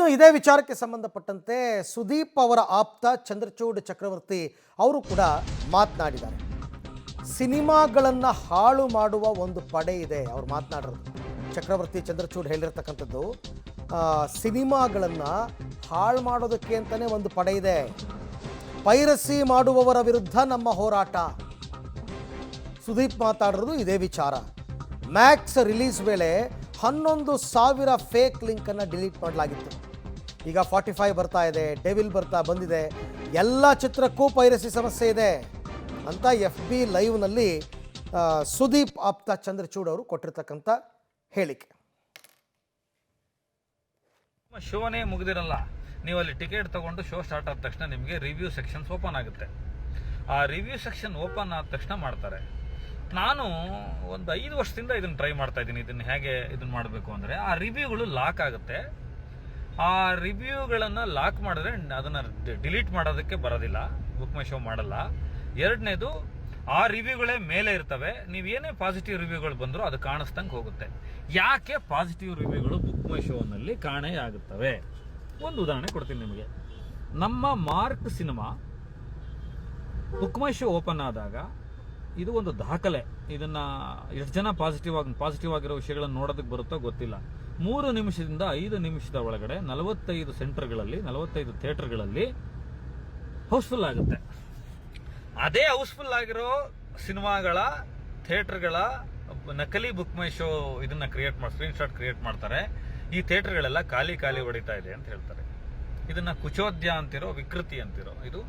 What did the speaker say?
ಇನ್ನು ಇದೇ ವಿಚಾರಕ್ಕೆ ಸಂಬಂಧಪಟ್ಟಂತೆ ಸುದೀಪ್ ಅವರ ಆಪ್ತ ಚಂದ್ರಚೂಡ್ ಚಕ್ರವರ್ತಿ ಅವರು ಕೂಡ ಮಾತನಾಡಿದ್ದಾರೆ. ಸಿನಿಮಾಗಳನ್ನು ಹಾಳು ಮಾಡುವ ಒಂದು ಪಡೆ ಇದೆ ಅವ್ರು ಮಾತನಾಡಿರೋದು. ಚಕ್ರವರ್ತಿ ಚಂದ್ರಚೂಡ್ ಹೇಳಿರ್ತಕ್ಕಂಥದ್ದು ಸಿನಿಮಾಗಳನ್ನು ಹಾಳು ಮಾಡೋದಕ್ಕೆ ಅಂತಲೇ ಒಂದು ಪಡೆ ಇದೆ. ಪೈರಸಿ ಮಾಡುವವರ ವಿರುದ್ಧ ನಮ್ಮ ಹೋರಾಟ. ಸುದೀಪ್ ಮಾತಾಡಿರೋದು ಇದೇ ವಿಚಾರ. ಮ್ಯಾಕ್ಸ್ ರಿಲೀಸ್ ವೇಳೆ 11,000 ಫೇಕ್ ಲಿಂಕನ್ನು ಡಿಲೀಟ್ ಮಾಡಲಾಗಿತ್ತು. ಈಗ 45 ಬರ್ತಾ ಇದೆ, ಡೆವಿಲ್ ಬಂದಿದೆ. ಎಲ್ಲ ಚಿತ್ರಕ್ಕೂ ಪೈರಸಿ ಸಮಸ್ಯೆ ಇದೆ ಅಂತ FB ಲೈವ್ನಲ್ಲಿ ಸುದೀಪ್ ಆಪ್ತ ಚಂದ್ರಚೂಡ್ ಅವರು ಕೊಟ್ಟಿರ್ತಕ್ಕಂಥ ಹೇಳಿಕೆ. ಶೋನೇ ಮುಗಿದಿರಲ್ಲ, ನೀವು ಅಲ್ಲಿ ಟಿಕೆಟ್ ತಗೊಂಡು ಶೋ ಸ್ಟಾರ್ಟ್ ಆದ ತಕ್ಷಣ ನಿಮಗೆ ರಿವ್ಯೂ ಸೆಕ್ಷನ್ಸ್ ಓಪನ್ ಆಗುತ್ತೆ. ಆ ರಿವ್ಯೂ ಸೆಕ್ಷನ್ ಓಪನ್ ಆದ ತಕ್ಷಣ ಮಾಡ್ತಾರೆ. ನಾನು ಒಂದು 5 ವರ್ಷದಿಂದ ಇದನ್ನು ಟ್ರೈ ಮಾಡ್ತಾ ಇದ್ದೀನಿ. ಇದನ್ನು ಹೇಗೆ ಮಾಡಬೇಕು ಅಂದರೆ, ಆ ರಿವ್ಯೂಗಳು ಲಾಕ್ ಆಗುತ್ತೆ. ಆ ರಿವ್ಯೂಗಳನ್ನು ಲಾಕ್ ಮಾಡಿದ್ರೆ ಅದನ್ನು ಡಿಲೀಟ್ ಮಾಡೋದಕ್ಕೆ ಬರೋದಿಲ್ಲ, ಬುಕ್ ಮೈ ಶೋ ಮಾಡಲ್ಲ. ಎರಡನೇದು, ಆ ರಿವ್ಯೂಗಳೇ ಮೇಲೆ ಇರ್ತವೆ. ನೀವೇನೇ ಪಾಸಿಟಿವ್ ರಿವ್ಯೂಗಳು ಬಂದರೂ ಅದು ಕಾಣಿಸ್ದಂಗೆ ಹೋಗುತ್ತೆ. ಯಾಕೆ ಪಾಸಿಟಿವ್ ರಿವ್ಯೂಗಳು ಬುಕ್ ಮೈ ಶೋನಲ್ಲಿ ಕಾಣೆಯಾಗುತ್ತವೆ? ಒಂದು ಉದಾಹರಣೆ ಕೊಡ್ತೀನಿ ನಿಮಗೆ. ನಮ್ಮ ಮಾರ್ಕ್ ಸಿನಿಮಾ ಬುಕ್ ಮೈ ಶೋ ಓಪನ್ ಆದಾಗ ಇದು ಒಂದು ದಾಖಲೆ. ಇದನ್ನು ಎಷ್ಟು ಜನ ಪಾಸಿಟಿವ್ ಆಗಿರೋ ವಿಷಯಗಳನ್ನು ನೋಡೋದಕ್ಕೆ ಬರುತ್ತೋ ಗೊತ್ತಿಲ್ಲ. 3 ನಿಮಿಷದಿಂದ 5 ನಿಮಿಷದ ಒಳಗಡೆ 45 ಸೆಂಟರ್ಗಳಲ್ಲಿ 45 ಥಿಯೇಟರ್ಗಳಲ್ಲಿ ಹೌಸ್ಫುಲ್ ಆಗುತ್ತೆ. ಅದೇ ಹೌಸ್ಫುಲ್ ಆಗಿರೋ ಸಿನಿಮಾಗಳ ಥಿಯೇಟರ್ಗಳ ನಕಲಿ ಬುಕ್ ಮೈ ಶೋ ಇದನ್ನು ಸ್ಕ್ರೀನ್ ಶಾಟ್ ಕ್ರಿಯೇಟ್ ಮಾಡ್ತಾರೆ. ಈ ಥಿಯೇಟರ್ಗಳೆಲ್ಲ ಖಾಲಿ ಹೊಡಿತಾ ಇದೆ ಅಂತ ಹೇಳ್ತಾರೆ. ಇದನ್ನು ಕುಚೋದ್ಯ ಅಂತಿರೋ, ವಿಕೃತಿ ಅಂತಿರೋ. ಇದು